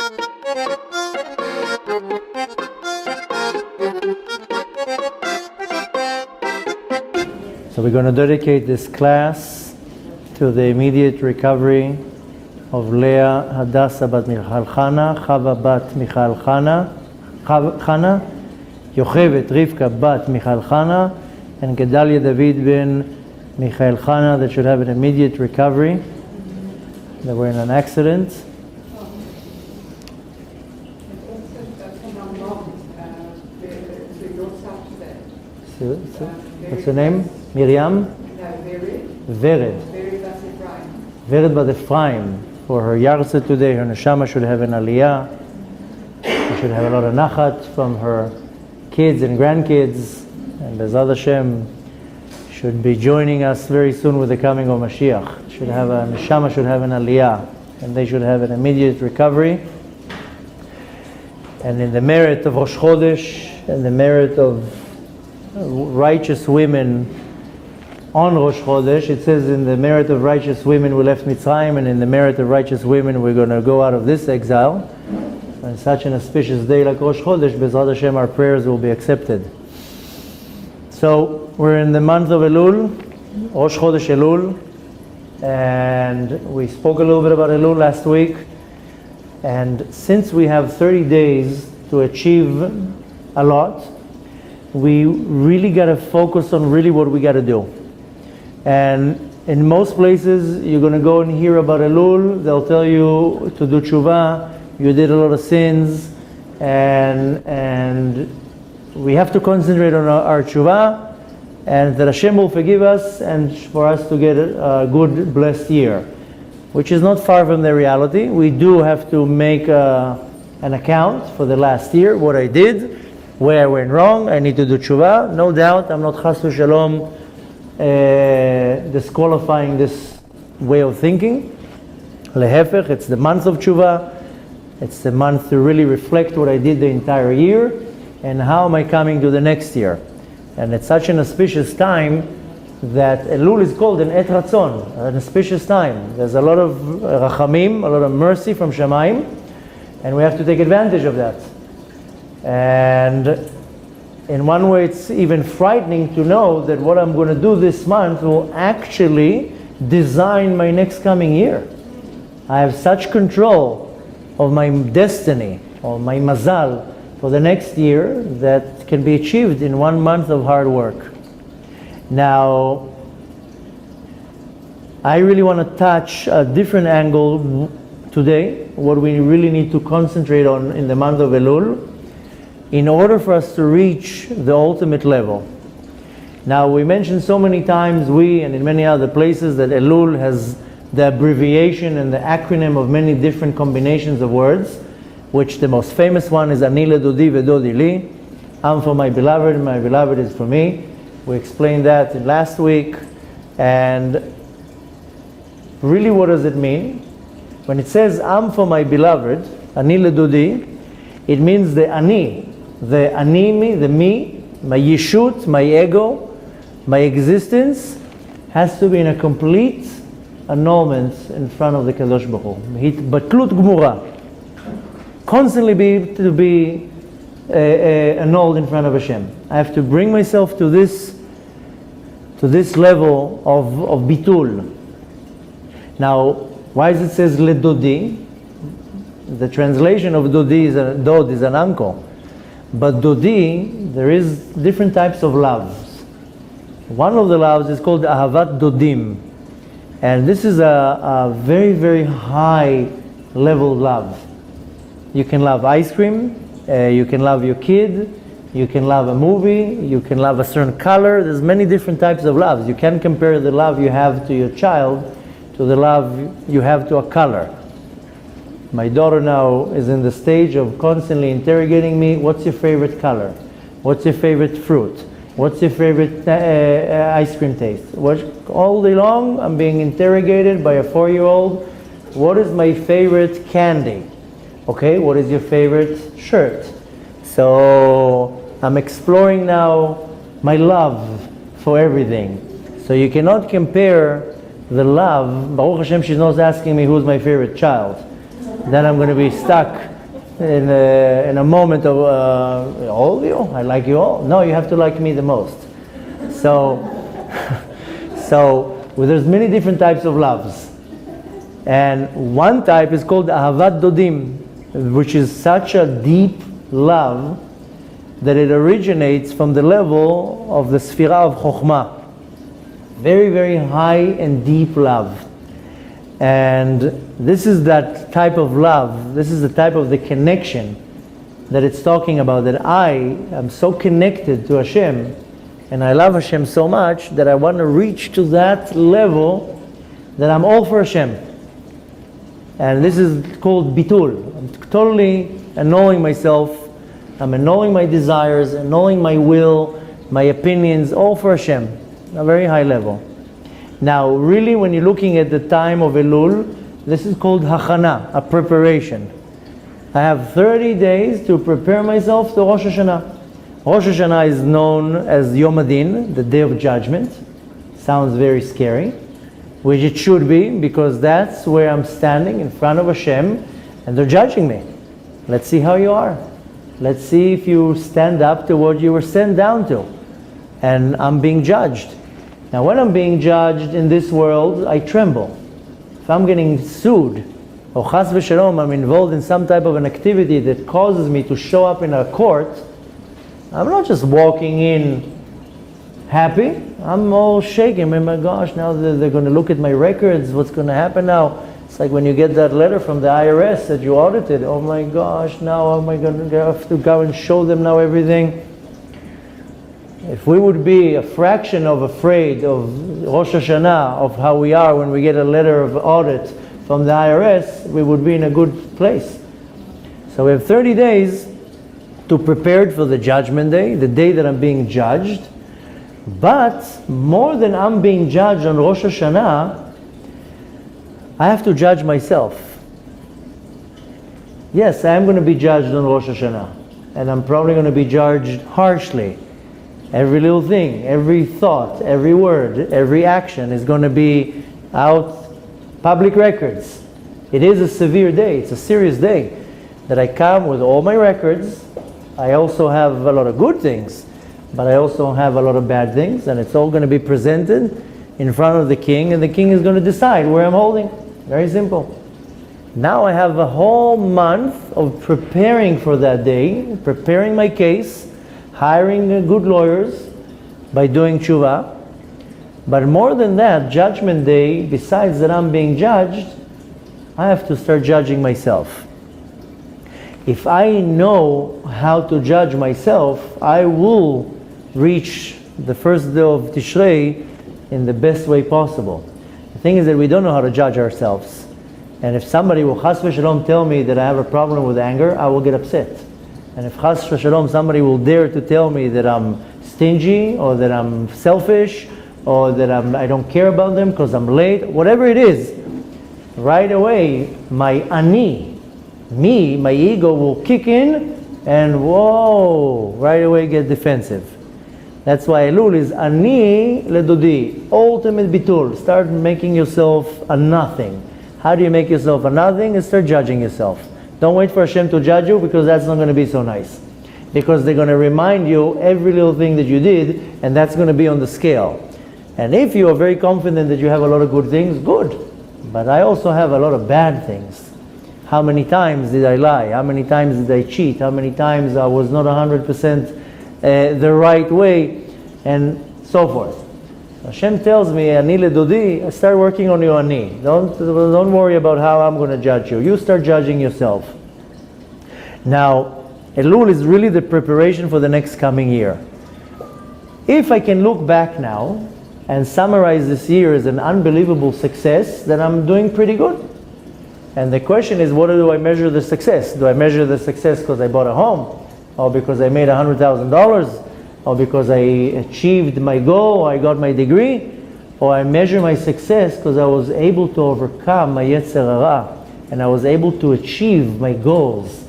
So we're going to dedicate this class to the immediate recovery of Leah Hadassah bat Michal Chana, Chava bat Michal Chana, Yochevet Rivka bat Michal Chana, and Gedalia David ben Michael Chana, that should have an immediate recovery. They were in an accident. What's her name? Miriam? No, Vered. Vered. Vered bat Ephraim. Vered bat Ephraim. For her Yarza today, her Neshama should have an Aliyah. She should have a lot of nachat from her kids and grandkids. And Bezat Hashem should be joining us very soon with the coming of Mashiach. Should have a Neshama should have an Aliyah. And they should have an immediate recovery. And in the merit of Rosh Chodesh, and the merit of righteous women on Rosh Chodesh, it says in the merit of righteous women we left Mitzrayim, and in the merit of righteous women we're going to go out of this exile. On such an auspicious day like Rosh Chodesh, Bezat Hashem, our prayers will be accepted. So we're in the month of Elul, Rosh Chodesh Elul, and we spoke a little bit about Elul last week. And since we have 30 days to achieve a lot, we really got to focus on really what we got to do. And in most places, you're going to go and hear about Elul. They'll tell you to do tshuva. You did a lot of sins, and we have to concentrate on our tshuva, and that Hashem will forgive us, and for us to get a good, blessed year, which is not far from the reality. We do have to make an account for the last year, what I did, where I went wrong. I need to do tshuva. No doubt, I'm not chas v'shalom disqualifying this way of thinking. Lehefech, it's the month of tshuva. It's the month to really reflect what I did the entire year and how am I coming to the next year. And it's such an auspicious time that Elul is called an Et Ratzon, an auspicious time. There's a lot of rachamim, a lot of mercy from Shamayim, and we have to take advantage of that. And in one way it's even frightening to know that what I'm going to do this month will actually design my next coming year. I have such control of my destiny, or my mazal, for the next year that can be achieved in 1 month of hard work. Now, I really want to touch a different angle today, what we really need to concentrate on in the month of Elul, in order for us to reach the ultimate level. Now, we mentioned so many times, we and in many other places, that Elul has the abbreviation and the acronym of many different combinations of words, which the most famous one is Ani ledodi vedodi li. I'm for my beloved is for me. We explained that last week. And really, what does it mean? When it says I'm for my beloved, Ani ledodi, it means the Ani, me, the me, my yeshut, my ego, my existence has to be in a complete annulment in front of the Kadosh Baruch Hu. Batlut gmura. Constantly be annulled in front of Hashem. I have to bring myself to this level of bitul. Now, why does it says ledodi? The translation of dodi is dod is an uncle, but dodi, there is different types of loves. One of the loves is called ahavat dodim, and this is a very, very high level love. You can love ice cream, you can love your kid, you can love a movie, you can love a certain color. There's many different types of loves. You can't compare the love you have to your child to the love you have to a color. My daughter now is in the stage of constantly interrogating me, what's your favorite color? What's your favorite fruit? What's your favorite ice cream taste? All day long I'm being interrogated by a 4-year-old. What is my favorite candy? Okay, what is your favorite shirt? So I'm exploring now my love for everything. So you cannot compare the love. Baruch Hashem, she's not asking me who's my favorite child. Then I'm going to be stuck in a moment of all of you, I like you all. No, you have to like me the most. So, well, there's many different types of loves, and one type is called Ahavat Dodim, which is such a deep love that it originates from the level of the Sphira of Chokhmah. Very, very high and deep love. And this is that type of love, this is the type of the connection that it's talking about, that I am so connected to Hashem, and I love Hashem so much that I want to reach to that level that I'm all for Hashem. And this is called bitul. I'm totally annulling myself, I'm annulling my desires, annulling my will, my opinions, all for Hashem, a very high level. Now, really, when you're looking at the time of Elul, this is called Hachana, a preparation. I have 30 days to prepare myself to Rosh Hashanah. Rosh Hashanah is known as Yom Adin, the Day of Judgment. Sounds very scary, which it should be, because that's where I'm standing in front of Hashem, and they're judging me. Let's see how you are. Let's see if you stand up to what you were sent down to. And I'm being judged. Now, when I'm being judged in this world, I tremble. If I'm getting sued, or chas v'shalom, I'm involved in some type of an activity that causes me to show up in a court, I'm not just walking in happy. I'm all shaking. Oh my gosh, now they're going to look at my records. What's going to happen now? It's like when you get that letter from the IRS that you audited. Oh my gosh, now am I going to have to go and show them now everything? If we would be a fraction of afraid of Rosh Hashanah, of how we are when we get a letter of audit from the IRS, we would be in a good place. So we have 30 days to prepare for the judgment day, the day that I'm being judged. But more than I'm being judged on Rosh Hashanah, I have to judge myself. Yes, I am going to be judged on Rosh Hashanah, and I'm probably going to be judged harshly. Every little thing, every thought, every word, every action is going to be out, public records. It is a severe day, it's a serious day, that I come with all my records. I also have a lot of good things, but I also have a lot of bad things, and it's all going to be presented in front of the king, and the king is going to decide where I'm holding. Very simple. Now I have a whole month of preparing for that day, preparing my case, hiring good lawyers by doing tshuva. But more than that, judgment day, besides that I'm being judged, I have to start judging myself. If I know how to judge myself, I will reach the first day of Tishrei in the best way possible. The thing is that we don't know how to judge ourselves. And if somebody will chas v'shalom tell me that I have a problem with anger, I will get upset. And if chas v'shalom somebody will dare to tell me that I'm stingy, or that I'm selfish, or that I don't care about them because I'm late, whatever it is, right away my ani, me, my ego will kick in, and whoa, right away get defensive. That's why Elul is ani ledodi, ultimate bitul. Start making yourself a nothing. How do you make yourself a nothing? Is start judging yourself. Don't wait for Hashem to judge you, because that's not going to be so nice. Because they're going to remind you every little thing that you did, and that's going to be on the scale. And if you are very confident that you have a lot of good things, good. But I also have a lot of bad things. How many times did I lie? How many times did I cheat? How many times I was not 100% the right way? And so forth. Hashem tells me, Ani ledodi, start working on your ani. Don't worry about how I'm going to judge you. You start judging yourself. Now, Elul is really the preparation for the next coming year. If I can look back now and summarize this year as an unbelievable success, then I'm doing pretty good. And the question is, what do I measure the success? Do I measure the success because I bought a home? Or because I made $100,000? Or because I achieved my goal, I got my degree? Or I measure my success because I was able to overcome my Yetzer Hara, and I was able to achieve my goals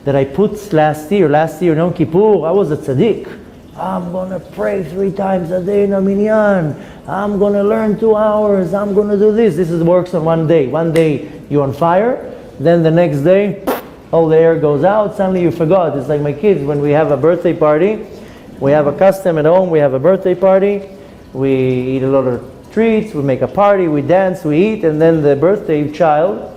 that I put last year, Yom Kippur, I was a tzaddik. I'm going to pray 3 times a day in a minyan. I'm going to learn 2 hours. I'm going to do this. This works on one day. One day you're on fire. Then the next day, all the air goes out, suddenly you forgot. It's like my kids, when we have a birthday party, we have a custom at home, we have a birthday party, we eat a lot of treats, we make a party, we dance, we eat, and then the birthday child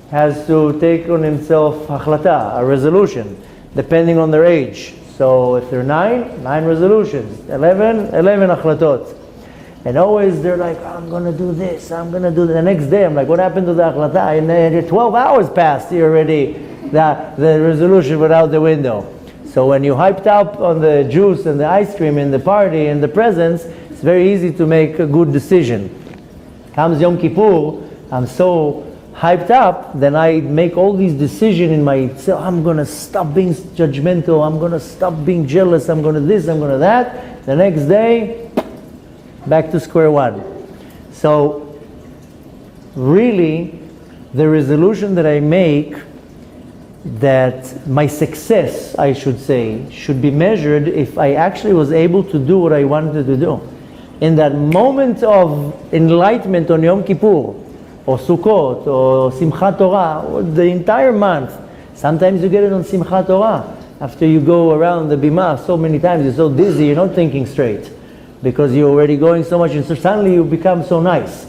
has to take on himself hachlata, a resolution, depending on their age. So if they're 9 resolutions, 11 hachlatot. And always they're like, I'm going to do this, I'm going to do that. The next day I'm like, what happened to the hachlata? And then 12 hours passed, you already, the resolution went out the window. So when you hyped up on the juice and the ice cream and the party and the presents, it's very easy to make a good decision. Comes Yom Kippur, I'm so hyped up, then I make all these decisions in myself. I'm going to stop being judgmental, I'm going to stop being jealous, I'm going to this, I'm going to that. The next day, back to square one. So really, the resolution that I make, that my success, I should say, should be measured if I actually was able to do what I wanted to do. In that moment of enlightenment on Yom Kippur, or Sukkot, or Simchat Torah, or the entire month. Sometimes you get it on Simchat Torah. After you go around the bimah so many times, you're so dizzy, you're not thinking straight. Because you're already going so much, and so suddenly you become so nice.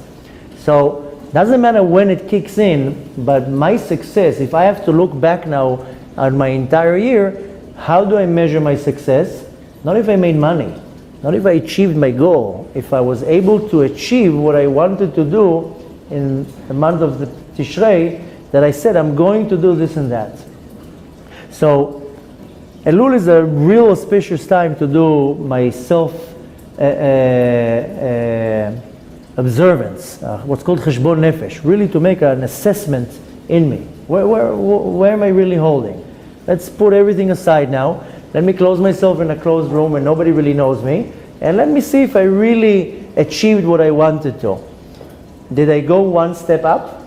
So, doesn't matter when it kicks in, but my success, if I have to look back now on my entire year, how do I measure my success? Not if I made money, not if I achieved my goal, if I was able to achieve what I wanted to do in the month of the Tishrei, that I said I'm going to do this and that. So Elul is a real auspicious time to do my self observance, what's called cheshbon nefesh, really to make an assessment in me. Where am I really holding? Let's put everything aside now. Let me close myself in a closed room where nobody really knows me, and let me see if I really achieved what I wanted to. Did I go one step up,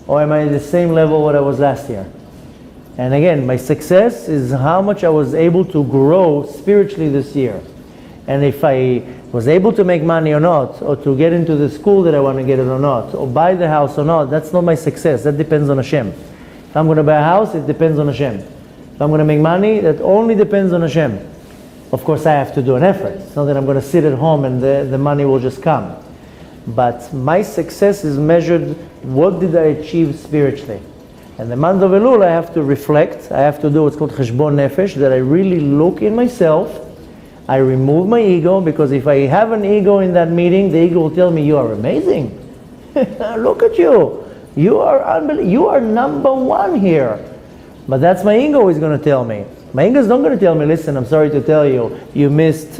or am I at the same level what I was last year? And again, my success is how much I was able to grow spiritually this year. And if I was able to make money or not, or to get into the school that I want to get in or not, or buy the house or not, that's not my success. That depends on Hashem. If I'm going to buy a house, it depends on Hashem. If I'm going to make money, that only depends on Hashem. Of course, I have to do an effort. It's not that I'm going to sit at home and the money will just come. But my success is measured, what did I achieve spiritually? And the month of Elul, I have to reflect, I have to do what's called cheshbon nefesh, that I really look in myself, I remove my ego, because if I have an ego in that meeting, the ego will tell me, you are amazing. Look at you. You are unbelievable. You are number one here. But that's my ego is going to tell me. My ego is not going to tell me, listen, I'm sorry to tell you, you missed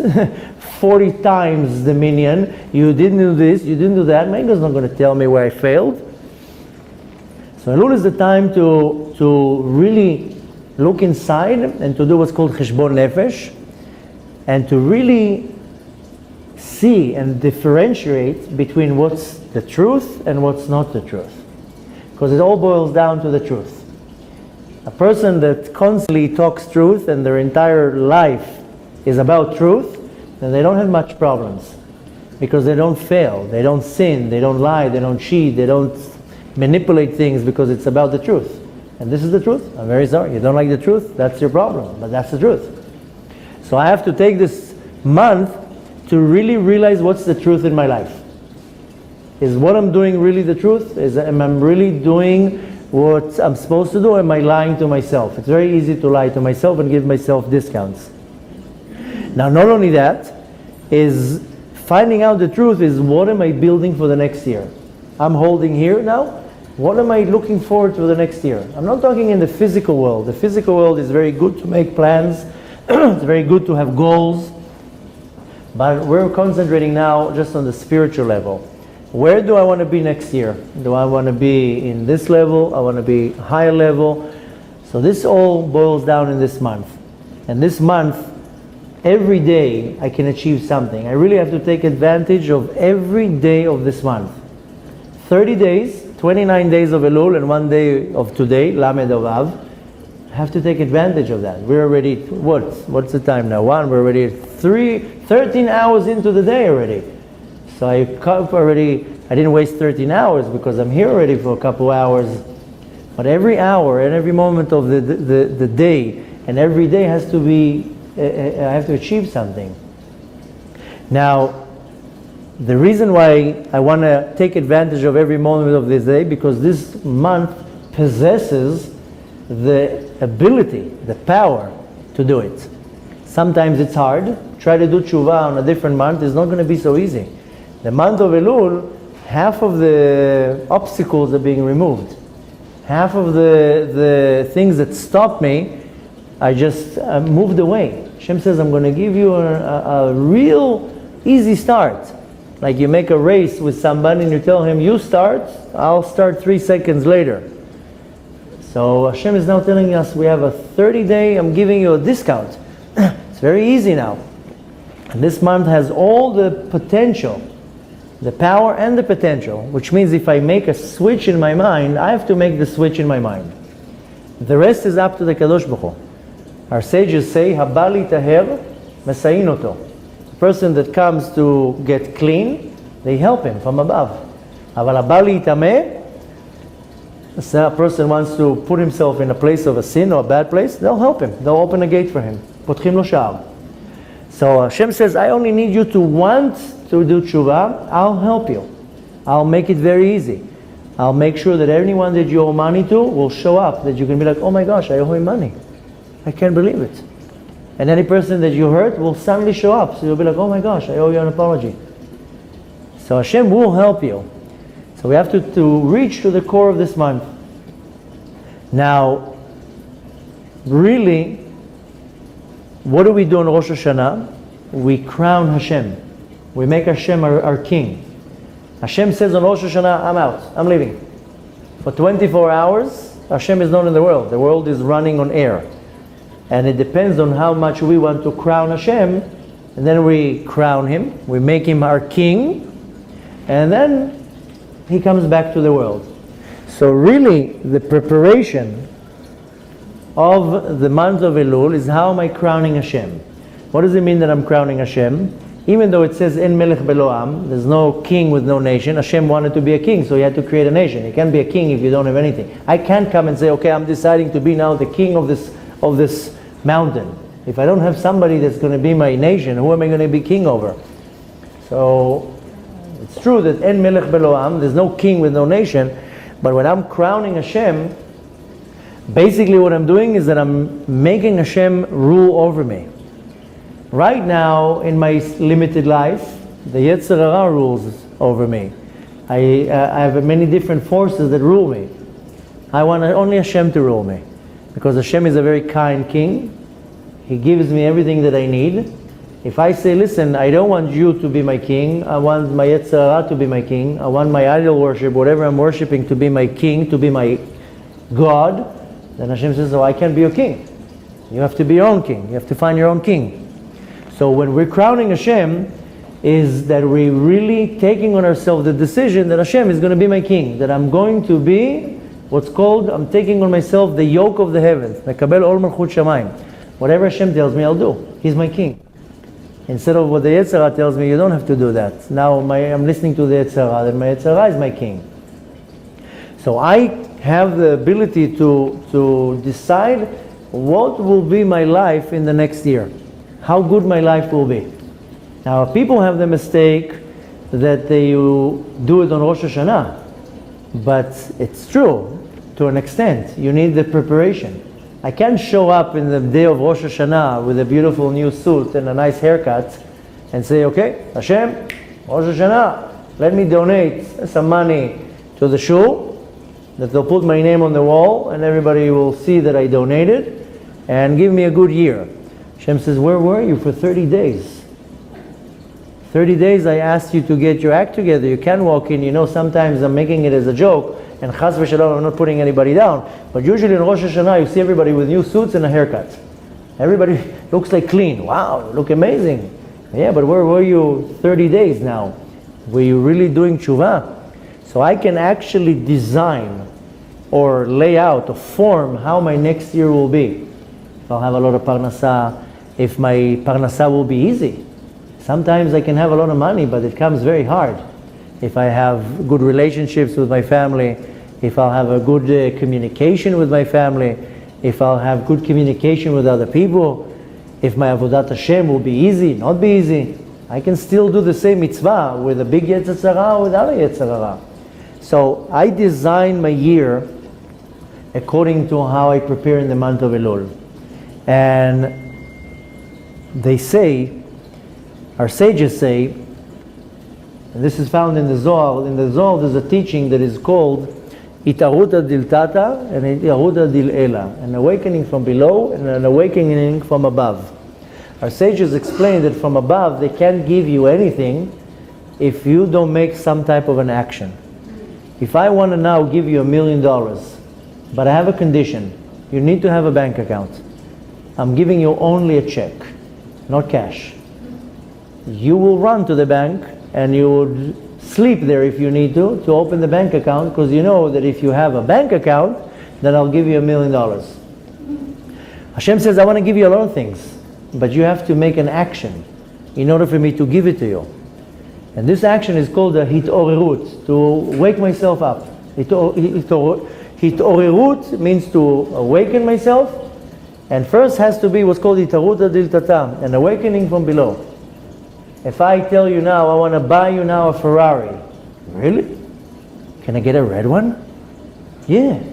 40 times the minyan, you didn't do this, you didn't do that. My ego is not going to tell me where I failed. So Elul is the time to really look inside and to do what's called cheshbon nefesh, and to really see and differentiate between what's the truth and what's not the truth. Because it all boils down to the truth. A person that constantly talks truth and their entire life is about truth, then they don't have much problems. Because they don't fail, they don't sin, they don't lie, they don't cheat, they don't manipulate things, because it's about the truth. And this is the truth. I'm very sorry. You don't like the truth, that's your problem, but that's the truth. So I have to take this month to really realize what's the truth in my life. Is what I'm doing really the truth? Am I really doing what I'm supposed to do, or am I lying to myself? It's very easy to lie to myself and give myself discounts. Now, not only that, is finding out the truth is what am I building for the next year? I'm holding here now. What am I looking forward to the next year? I'm not talking in the physical world. The physical world is very good to make plans. It's very good to have goals. But we're concentrating now just on the spiritual level. Where do I want to be next year? Do I want to be in this level? I want to be higher level? So this all boils down in this month. And this month, every day I can achieve something. I really have to take advantage of every day of this month. 30 days, 29 days of Elul and 1 day of today, Lamed of Av. I have to take advantage of that. We're already, what's the time now? 1, we're already 13 hours into the day already. So I didn't waste 13 hours because I'm here already for a couple hours But every hour and every moment of the day, and every day has to be, I have to achieve something. Now, the reason why I want to take advantage of every moment of this day, because this month possesses the ability, the power to do it. Sometimes it's hard. Try to do tshuva on a different month is not going to be so easy. The month of Elul, half of the obstacles are being removed. Half of the things that stop me, I just moved away. Hashem says, I'm going to give you a real easy start. Like you make a race with somebody and you tell him, you start, I'll start 3 seconds later. So Hashem is now telling us we have a 30-day, I'm giving you a discount. It's very easy now. And this month has all the potential, the power and the potential, which means if I make a switch in my mind, I have to make the switch in my mind. The rest is up to the Kadosh Baruch Hu. Our sages say, Habali taher mesayin oto. The person that comes to get clean, they help him from above. Aval habali tameh, a person wants to put himself in a place of a sin or a bad place, they'll help him. They'll open a gate for him. Potchim lo sha'ar. So Hashem says, I only need you to want to do tshuva. I'll help you. I'll make it very easy. I'll make sure that anyone that you owe money to will show up. That you can be like, oh my gosh, I owe him money. I can't believe it. And any person that you hurt will suddenly show up. So you'll be like, oh my gosh, I owe you an apology. So Hashem will help you. So we have to reach to the core of this month. Now, really, what do we do on Rosh Hashanah? We crown Hashem. We make Hashem our king. Hashem says on Rosh Hashanah, I'm out, I'm leaving. For 24 hours, Hashem is not in the world. The world is running on air. And it depends on how much we want to crown Hashem. And then we crown Him, we make Him our king, and then He comes back to the world. So really, the preparation of the month of Elul is how am I crowning Hashem? What does it mean that I'm crowning Hashem? Even though it says En melech belo am, there's no king with no nation. Hashem wanted to be a king, so He had to create a nation. You can't be a king if you don't have anything. I can't come and say, okay, I'm deciding to be now the king of this mountain. If I don't have somebody that's going to be my nation, who am I going to be king over? So it's true that En melech belo am, there's no king with no nation, but when I'm crowning Hashem, basically what I'm doing is that I'm making Hashem rule over me. Right now, in my limited life, the Yetzer Hara rules over me. I have many different forces that rule me. I want only Hashem to rule me. Because Hashem is a very kind king. He gives me everything that I need. If I say, listen, I don't want you to be my king, I want my Yetzer Hara to be my king, I want my idol worship, whatever I'm worshiping, to be my king, to be my God, then Hashem says, oh, I can't be your king. You have to be your own king. You have to find your own king. So when we're crowning Hashem, is that we're really taking on ourselves the decision that Hashem is going to be my king, that I'm going to be what's called, I'm taking on myself the yoke of the heavens. Mekabel ol malchut shamayim. Whatever Hashem tells me, I'll do. He's my king. Instead of what the Yetzer Hara tells me, you don't have to do that. Now I'm listening to the Yetzer Hara, then my Yetzer Hara is my king. So I have the ability to decide what will be my life in the next year. How good my life will be. Now, people have the mistake that they do it on Rosh Hashanah, but it's true to an extent. You need the preparation. I can't show up in the day of Rosh Hashanah with a beautiful new suit and a nice haircut and say, okay, Hashem, Rosh Hashanah, let me donate some money to the shul, that they'll put my name on the wall and everybody will see that I donated, and give me a good year. Hashem says, where were you for 30 days? 30 days I asked you to get your act together. You can walk in, sometimes I'm making it as a joke, and chas v'shalom, I'm not putting anybody down. But usually in Rosh Hashanah, you see everybody with new suits and a haircut. Everybody looks like clean. Wow, you look amazing. Yeah, but where were you 30 days now? Were you really doing tshuva? So I can actually design or lay out or form how my next year will be. If I'll have a lot of parnasah, if my parnasah will be easy. Sometimes I can have a lot of money, but it comes very hard. If I have good relationships with my family, if I'll have a good communication with my family, if I'll have good communication with other people, if my Avodat Hashem will be easy, not be easy. I can still do the same mitzvah with a big Yetzer Hara or without a Yetzer Hara. So I design my year according to how I prepare in the month of Elul. And they say, our sages say, and this is found in the Zohar. In the Zohar there's a teaching that is called Itaruta Diltata and Itaruta Dilela, an awakening from below and an awakening from above. Our sages explain that from above they can't give you anything if you don't make some type of an action. If I want to now give you $1 million, but I have a condition, you need to have a bank account. I'm giving you only a check, not cash. You will run to the bank and you would sleep there if you need to open the bank account, because you know that if you have a bank account, then I'll give you $1 million. Hashem says, I want to give you a lot of things, but you have to make an action in order for me to give it to you. And this action is called a hitorerut, to wake myself up. Hitorerut means to awaken myself, and first has to be what's called itaruta diltata, an awakening from below. If I tell you now, I want to buy you now a Ferrari. Really? Can I get a red one? Yeah,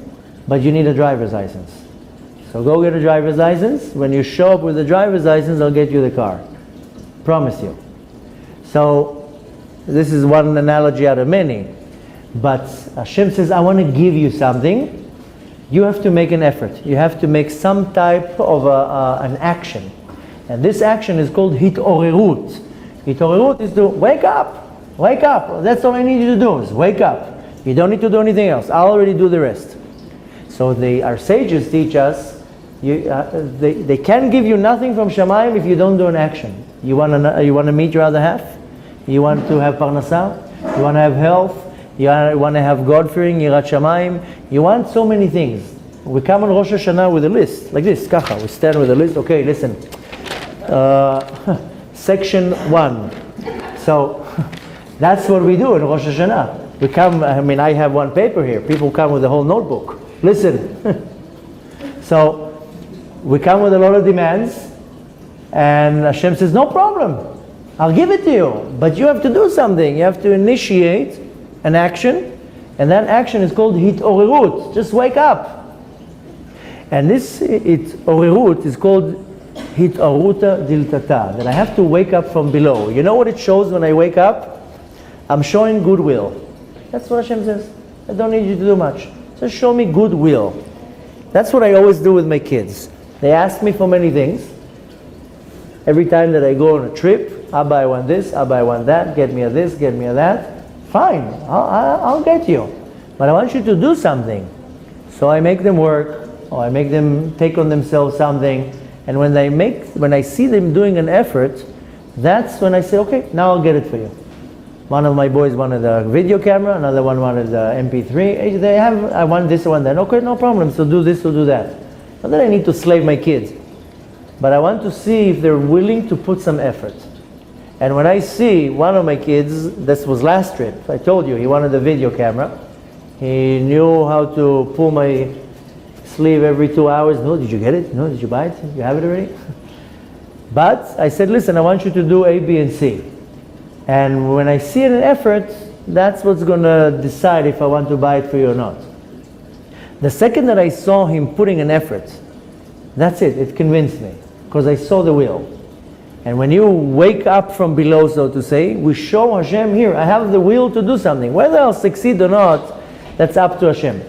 but you need a driver's license. So go get a driver's license. When you show up with a driver's license, I'll get you the car. Promise you. So this is one analogy out of many. But Hashem says, I want to give you something. You have to make an effort. You have to make some type of an action. And this action is called hitorerut. Hitorerut is to wake up. Wake up. That's all I need you to do is wake up. You don't need to do anything else. I'll already do the rest. So our sages teach us, they can't give you nothing from Shamayim if you don't do an action. You want to meet your other half? You want to have parnasah? You want to have health? You want to have God-fearing, Yirat Shamayim? You want so many things. We come on Rosh Hashanah with a list, like this, kacha. We stand with a list. Okay, listen. Section 1. So that's what we do in Rosh Hashanah. We come, I have one paper here. People come with a whole notebook. Listen. So we come with a lot of demands, and Hashem says, no problem. I'll give it to you. But you have to do something. You have to initiate an action, and that action is called hitorerut. Just wake up. And this hitorerut is called hitaruta diltata, that I have to wake up from below. You know what it shows when I wake up? I'm showing goodwill. That's what Hashem says. I don't need you to do much. Just show me goodwill. That's what I always do with my kids. They ask me for many things. Every time that I go on a trip, Abba, I want this, Abba, I want that, get me a this, get me a that. Fine, I'll get you. But I want you to do something. So I make them work, or I make them take on themselves something. And when I see them doing an effort, that's when I say, okay, now I'll get it for you. One of my boys wanted a video camera, another one wanted the MP3. I want this, I want that. Okay, no problem, so do this, so do that. Not that I need to slave my kids, but I want to see if they're willing to put some effort. And when I see one of my kids, this was last trip, I told you, he wanted a video camera. He knew how to pull my sleeve every 2 hours. No, did you get it? No, did you buy it? You have it already? But I said, listen, I want you to do A, B, and C. And when I see an effort, that's what's going to decide if I want to buy it for you or not. The second that I saw him putting an effort, that's it. It convinced me, because I saw the will. And when you wake up from below, so to say, we show Hashem, here, I have the will to do something. Whether I'll succeed or not, that's up to Hashem.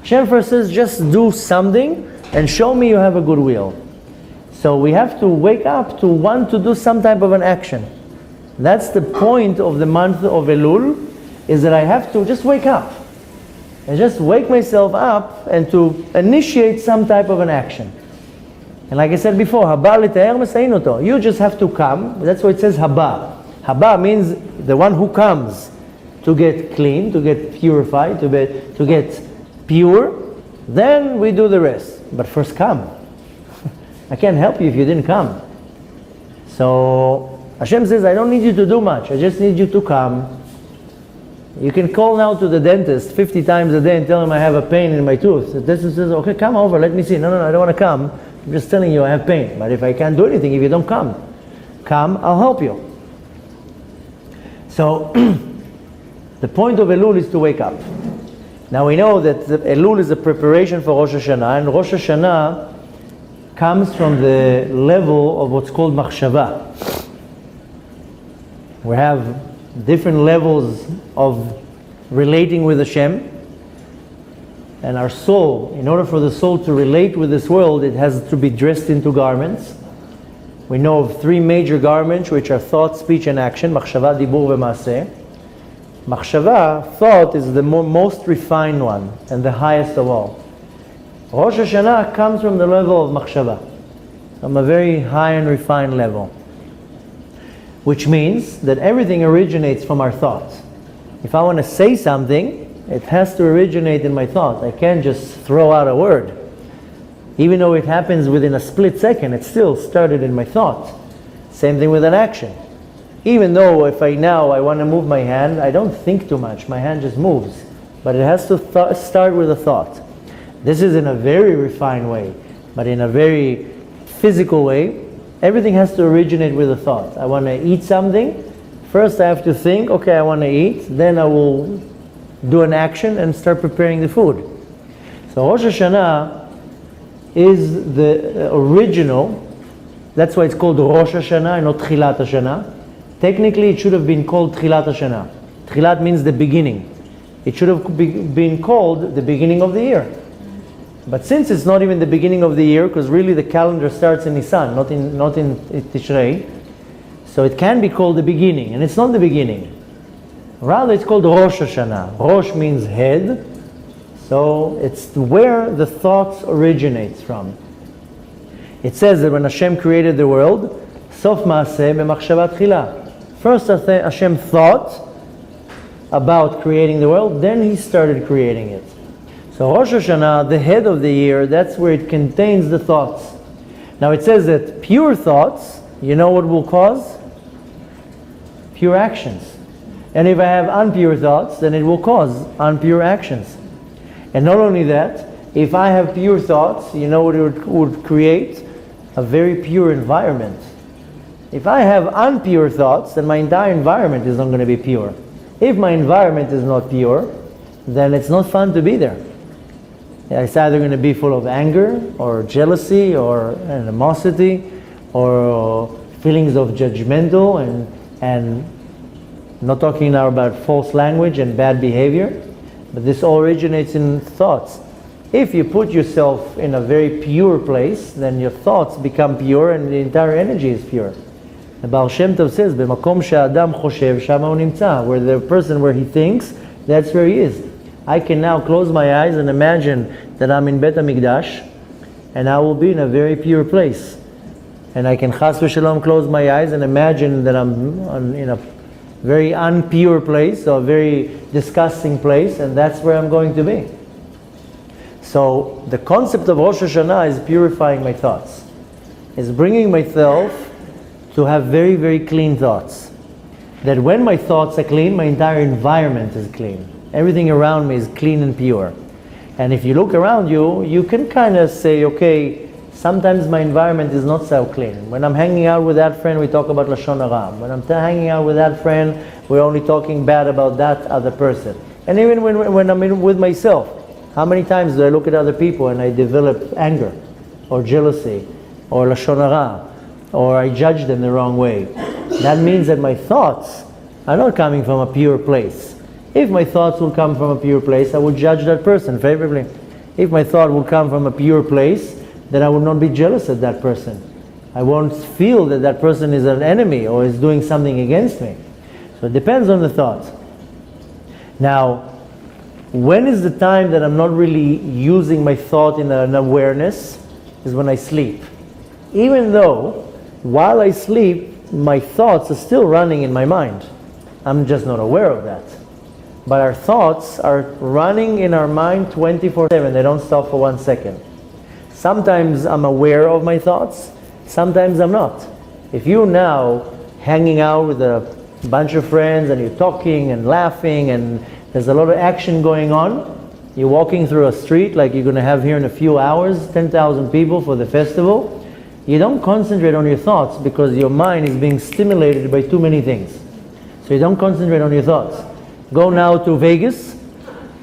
Hashem first says, just do something and show me you have a good will. So we have to wake up to want to do some type of an action. That's the point of the month of Elul, is that I have to just wake up. And just wake myself up and to initiate some type of an action. And like I said before, haba l'taher mesayin oto. You just have to come. That's why it says haba. Haba means the one who comes to get clean, to get purified, to get pure. Then we do the rest. But first come. I can't help you if you didn't come. So Hashem says, I don't need you to do much. I just need you to come. You can call now to the dentist 50 times a day and tell him I have a pain in my tooth. The dentist says, okay, come over, let me see. No, I don't want to come. I'm just telling you I have pain. But if I can't do anything, if you don't come, I'll help you. So, the point of Elul is to wake up. Now we know that Elul is a preparation for Rosh Hashanah, and Rosh Hashanah comes from the level of what's called machshava. We have different levels of relating with Hashem, and our soul, in order for the soul to relate with this world, it has to be dressed into garments. We know of three major garments, which are thought, speech, and action: machshava, dibur, v'maaseh. Machshava, thought, is the most refined one and the highest of all. Rosh Hashanah comes from the level of machshava, from a very high and refined level, which means that everything originates from our thoughts. If I want to say something, it has to originate in my thought. I can't just throw out a word. Even though it happens within a split second, it still started in my thought. Same thing with an action. Even though if I want to move my hand, I don't think too much. My hand just moves. But it has to start with a thought. This is in a very refined way. But in a very physical way, everything has to originate with a thought. I want to eat something. First I have to think, okay, I want to eat. Then I will do an action and start preparing the food. So Rosh Hashanah is the original. That's why it's called Rosh Hashanah and not Tchilat Hashanah. Technically it should have been called Tchilat Hashanah. Tchilat means the beginning. It should have been called the beginning of the year. But since it's not even the beginning of the year, because really the calendar starts in Nisan, not in Tishrei, so it can be called the beginning, and it's not the beginning. Rather, it's called Rosh Hashanah. Rosh means head, so it's where the thoughts originates from. It says that when Hashem created the world, Sof Maaseh b'machshava tchila. First Hashem thought about creating the world, then He started creating it. So Rosh Hashanah, the head of the year, that's where it contains the thoughts. Now it says that pure thoughts, you know what will cause? Pure actions. And if I have impure thoughts, then it will cause impure actions. And not only that, if I have pure thoughts, you know what it would create? A very pure environment. If I have impure thoughts, then my entire environment is not going to be pure. If my environment is not pure, then it's not fun to be there. It's either going to be full of anger, or jealousy, or animosity, or feelings of judgmental, and not talking now about false language and bad behavior, but this all originates in thoughts. If you put yourself in a very pure place, then your thoughts become pure and the entire energy is pure. The Baal Shem Tov says, "B'makom she'adam choshev, shama hu nimtza." Where the person where he thinks, that's where he is. I can now close my eyes and imagine that I'm in Bet HaMikdash, and I will be in a very pure place. And I can chas v'shalom close my eyes and imagine that I'm in a very unpure place, or a very disgusting place, and that's where I'm going to be. So the concept of Rosh Hashanah is purifying my thoughts. Is bringing myself to have very, very clean thoughts. That when my thoughts are clean, my entire environment is clean. Everything around me is clean and pure. And if you look around you, you can kind of say, okay, sometimes my environment is not so clean. When I'm hanging out with that friend, we talk about Lashon Hara. When I'm hanging out with that friend, we're only talking bad about that other person. And even when I'm with myself, how many times do I look at other people and I develop anger, or jealousy, or Lashon Hara, or I judge them the wrong way? That means that my thoughts are not coming from a pure place. If my thoughts will come from a pure place, I will judge that person favorably. If my thought will come from a pure place, then I will not be jealous of that person. I won't feel that that person is an enemy or is doing something against me. So it depends on the thought. Now, when is the time that I'm not really using my thought in an awareness? Is when I sleep. Even though, while I sleep, my thoughts are still running in my mind. I'm just not aware of that. But our thoughts are running in our mind 24/7. They don't stop for 1 second. Sometimes I'm aware of my thoughts, sometimes I'm not. If you're now hanging out with a a bunch of friends, and you're talking and laughing, and there's a lot of action going on. You're walking through a street like you're going to have here in a few hours, 10,000 people for the festival. You don't concentrate on your thoughts because your mind is being stimulated by too many things. So you don't concentrate on your thoughts. Go now to Vegas,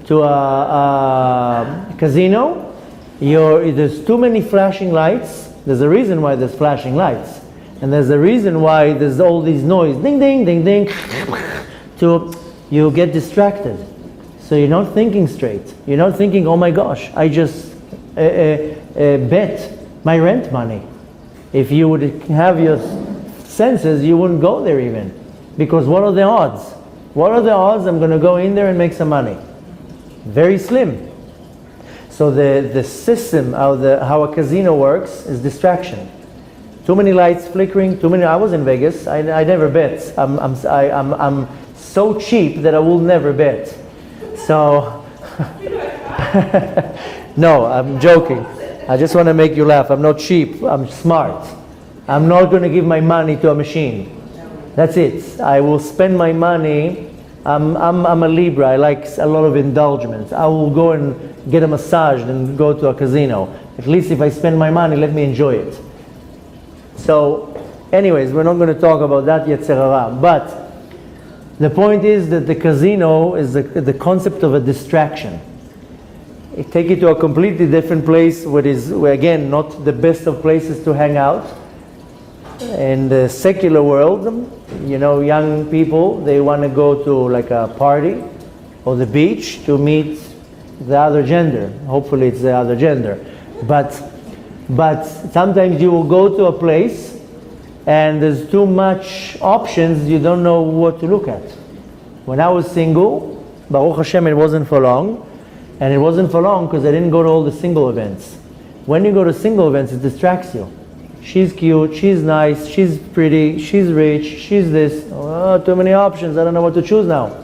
to a casino. There's too many flashing lights. There's a reason why there's flashing lights. And there's a reason why there's all these noise. Ding, ding, ding, ding. You get distracted. So you're not thinking straight. You're not thinking, oh my gosh, I just bet my rent money. If you would have your senses, you wouldn't go there even. Because what are the odds? What are the odds I'm going to go in there and make some money? Very slim. So the system, how a casino works, is distraction. Too many lights flickering, too many. I was in Vegas. I never bet. I'm so cheap that I will never bet. So, no, I'm joking. I just want to make you laugh. I'm not cheap. I'm smart. I'm not going to give my money to a machine. That's it. I will spend my money. I'm a Libra. I like a lot of indulgence. I will go and get a massage and go to a casino. At least if I spend my money, let me enjoy it. So, anyways, we're not going to talk about that yet, Serara. But the point is that the casino is the concept of a distraction. It takes you to a completely different place, where again, not the best of places to hang out. In the secular world, young people, they want to go to like a party or the beach to meet the other gender. Hopefully it's the other gender. But sometimes you will go to a place and there's too much options, you don't know what to look at. When I was single, Baruch Hashem, it wasn't for long. And it wasn't for long because I didn't go to all the single events. When you go to single events, it distracts you. She's cute, she's nice, she's pretty, she's rich, she's this. Oh, too many options, I don't know what to choose now.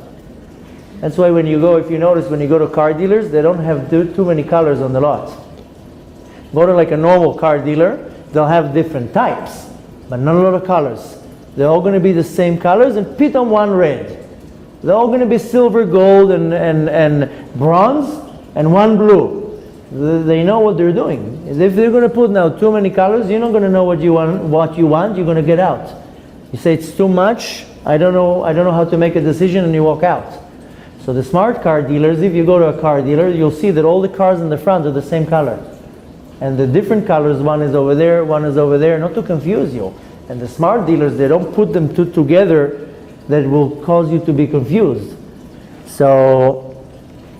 That's why when you go, if you notice, when you go to car dealers, they don't have too many colors on the lot. Go to like a normal car dealer, they'll have different types, but not a lot of colors. They're all going to be the same colors and put on one red. They're all going to be silver, gold, and bronze, and one blue. They know what they're doing. If they're going to put now too many colors, you're not going to know what you want. You're going to get out. You say it's too much. I don't know how to make a decision, and you walk out. So the smart car dealers, if you go to a car dealer, you'll see that all the cars in the front are the same color, and the different colors. One is over there, one is over there, not to confuse you. And the smart dealers, they don't put them together that will cause you to be confused. So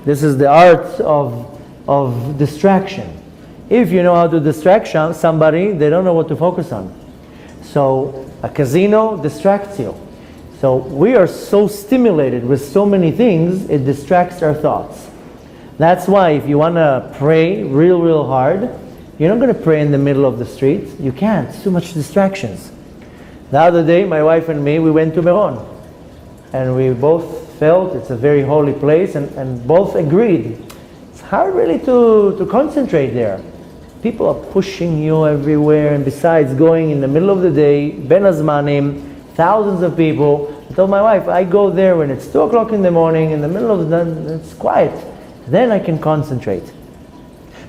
this is the art of distraction. If you know how to distract somebody, they don't know what to focus on. So a casino distracts you. So we are so stimulated with so many things, it distracts our thoughts. That's why if you want to pray real hard, you're not going to pray in the middle of the street. You can't. It's too much distractions. The other day, my wife and me, we went to Meron. And we both felt it's a very holy place, and both agreed. It's hard really to concentrate there. People are pushing you everywhere, and besides, going in the middle of the day, Ben Azmanim, thousands of people. I told my wife, I go there when it's 2 o'clock in the morning, in the middle of the night, it's quiet. Then I can concentrate.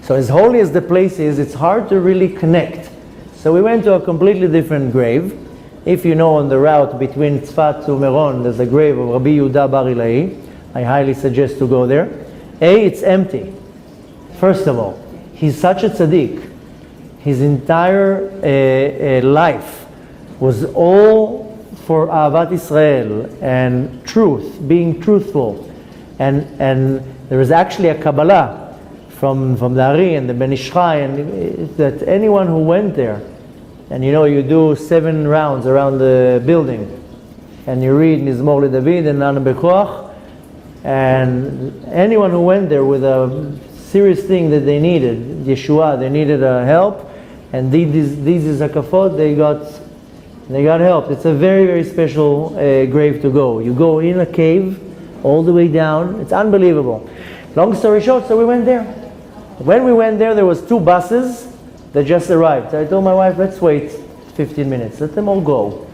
So as holy as the place is, it's hard to really connect. So we went to a completely different grave. If you know on the route between Tzfat to Meron, there's a grave of Rabbi Yehuda Bar Ilai. I highly suggest to go there. It's empty. First of all, he's such a tzaddik. His entire life was all for Ahavat Israel and truth, being truthful. And there is actually a Kabbalah from the Ari and the Ben Ishchai, and that anyone who went there, and you do 7 rounds around the building, and you read Mizmor LeDavid and Nana Bekoach, and anyone who went there with a serious thing that they needed, Yeshua, they needed help, and these zakafot, they got help. It's a very, very special grave to go. You go in a cave, all the way down. It's unbelievable. Long story short, so we went there. When we went there was 2 buses that just arrived. I told my wife, let's wait 15 minutes. Let them all go.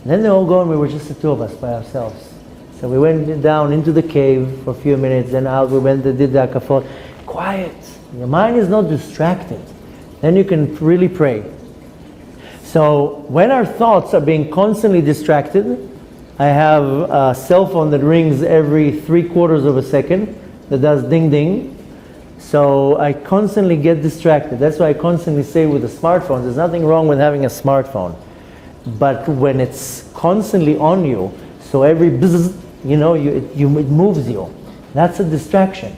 Then they're all gone, we were just the two of us by ourselves. So we went down into the cave for a few minutes, then out we went and did the akafot. Quiet. Your mind is not distracted. Then you can really pray. So when our thoughts are being constantly distracted, I have a cell phone that rings every 3/4 of a second, that does ding ding. So I constantly get distracted. That's why I constantly say with the smartphones, there's nothing wrong with having a smartphone. But when it's constantly on you, so every buzz, it moves you. That's a distraction.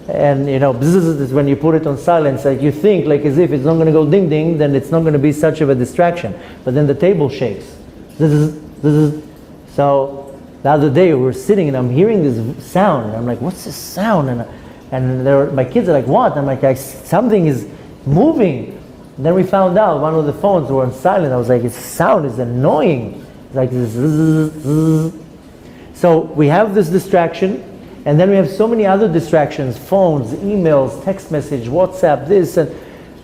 And buzz is when you put it on silence, like you think like as if it's not going to go ding ding, then it's not going to be such of a distraction. But then the table shakes. So the other day we were sitting and I'm hearing this sound. And I'm like, what's this sound? And my kids are like, what? I'm like, something is moving. And then we found out one of the phones were on silent. I was like, its sound is annoying. It's like this. So we have this distraction, and then we have so many other distractions: phones, emails, text message, WhatsApp, this, and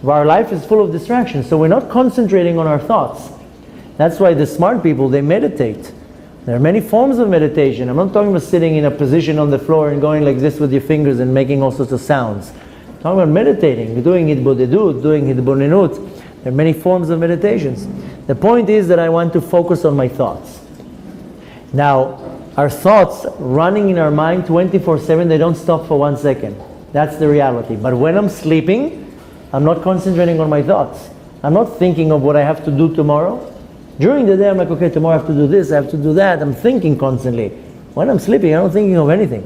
our life is full of distractions. So we're not concentrating on our thoughts. That's why the smart people, they meditate. There are many forms of meditation. I'm not talking about sitting in a position on the floor and going like this with your fingers and making all sorts of sounds. I'm talking about meditating, doing hitbodedut, doing hitbonenut. There are many forms of meditations. The point is that I want to focus on my thoughts. Now, our thoughts running in our mind 24/7, they don't stop for 1 second. That's the reality. But when I'm sleeping, I'm not concentrating on my thoughts. I'm not thinking of what I have to do tomorrow. During the day, I'm like, okay, tomorrow I have to do this, I have to do that. I'm thinking constantly. When I'm sleeping, I'm not thinking of anything.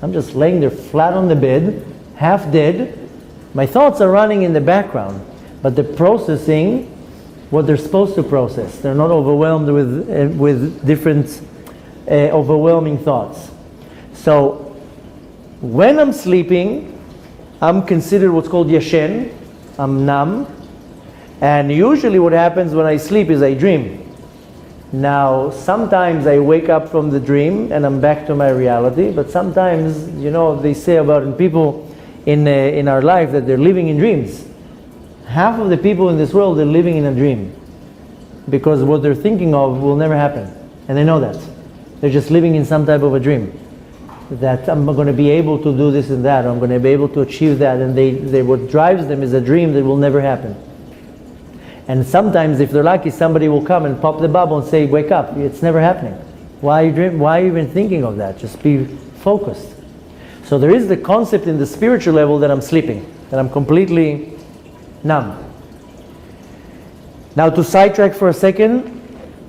I'm just laying there flat on the bed, half dead. My thoughts are running in the background, but they're processing what they're supposed to process. They're not overwhelmed with different overwhelming thoughts. So when I'm sleeping, I'm considered what's called yashen. I'm numb. And usually what happens when I sleep is I dream. Now, sometimes I wake up from the dream and I'm back to my reality, but sometimes, they say about people in our life that they're living in dreams. Half of the people in this world, they're living in a dream, because what they're thinking of will never happen. And they know that. They're just living in some type of a dream. That I'm going to be able to do this and that, or I'm going to be able to achieve that, and what drives them is a dream that will never happen. And sometimes, if they're lucky, somebody will come and pop the bubble and say, wake up, it's never happening. Why are you even thinking of that? Just be focused. So there is the concept in the spiritual level that I'm sleeping, that I'm completely numb. Now to sidetrack for a second,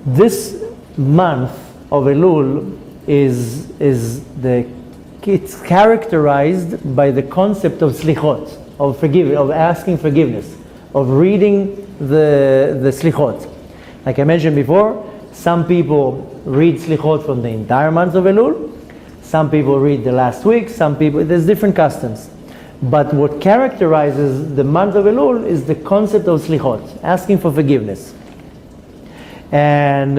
this month of Elul it's characterized by the concept of slichot, of asking forgiveness, of reading the slichot. Like I mentioned before, some people read slichot from the entire month of Elul, some people read the last week, there's different customs. But what characterizes the month of Elul is the concept of slichot, asking for forgiveness. And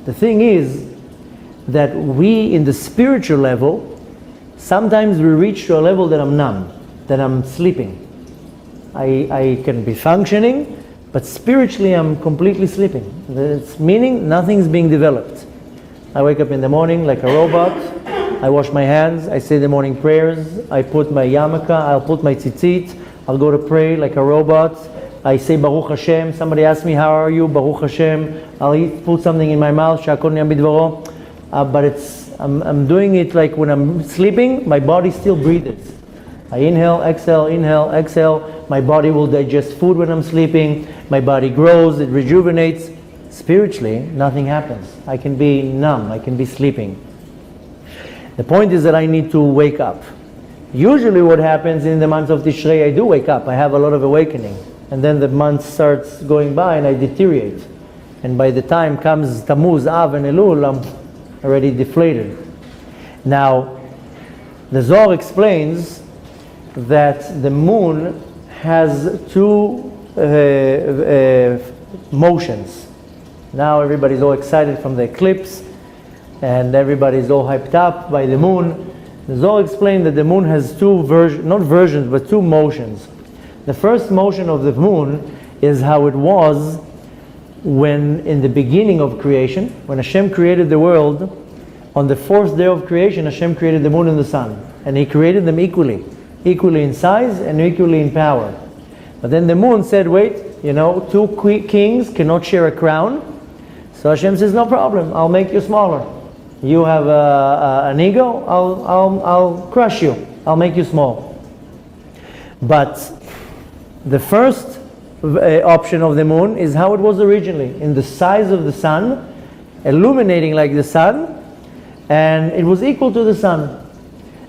the thing is that we, in the spiritual level, sometimes we reach to a level that I'm numb, that I'm sleeping. I can be functioning, but spiritually I'm completely sleeping. It's meaning nothing's being developed. I wake up in the morning like a robot, I wash my hands, I say the morning prayers, I put my yarmulke, I'll put my tzitzit, I'll go to pray like a robot, I say Baruch Hashem, somebody asks me how are you, Baruch Hashem, I'll put something in my mouth, Shakon Yam Bidvaro, but I'm doing it like when I'm sleeping, my body still breathes. I inhale, exhale, my body will digest food when I'm sleeping, my body grows, it rejuvenates. Spiritually, nothing happens. I can be numb, I can be sleeping. The point is that I need to wake up. Usually what happens in the month of Tishrei, I do wake up, I have a lot of awakening. And then the month starts going by and I deteriorate. And by the time comes Tammuz, Av and Elul, I'm already deflated. Now, the Zohar explains that the moon has two motions. Now everybody's all excited from the eclipse and everybody's all hyped up by the moon. The Zohar explained that the moon has two motions. The first motion of the moon is how it was when in the beginning of creation, when Hashem created the world, on the fourth day of creation, Hashem created the moon and the sun. And He created them equally in size and equally in power. But then the moon said, wait, two kings cannot share a crown. So Hashem says, no problem, I'll make you smaller. You have an ego, I'll crush you. I'll make you small. But the first option of the moon is how it was originally, in the size of the sun, illuminating like the sun, and it was equal to the sun.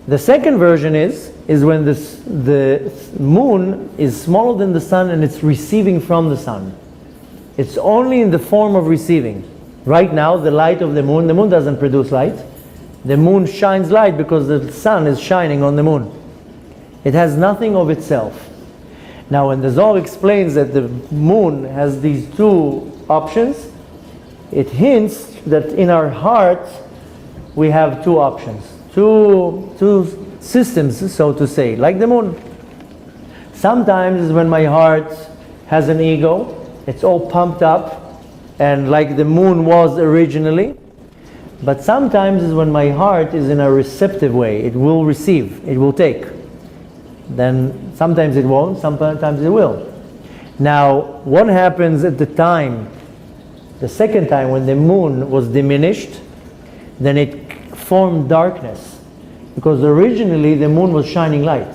The second version is when the moon is smaller than the sun and it's receiving from the sun. It's only in the form of receiving. Right now, the light of the moon doesn't produce light. The moon shines light because the sun is shining on the moon. It has nothing of itself. Now, when the Zohar explains that the moon has these two options, it hints that in our heart we have two options, two systems, so to say, like the moon. Sometimes when my heart has an ego, it's all pumped up, and like the moon was originally. But sometimes is when my heart is in a receptive way. It will receive, it will take. Then sometimes it won't, sometimes it will. Now, what happens at the time, the second time when the moon was diminished, then it formed darkness. Because originally the moon was shining light.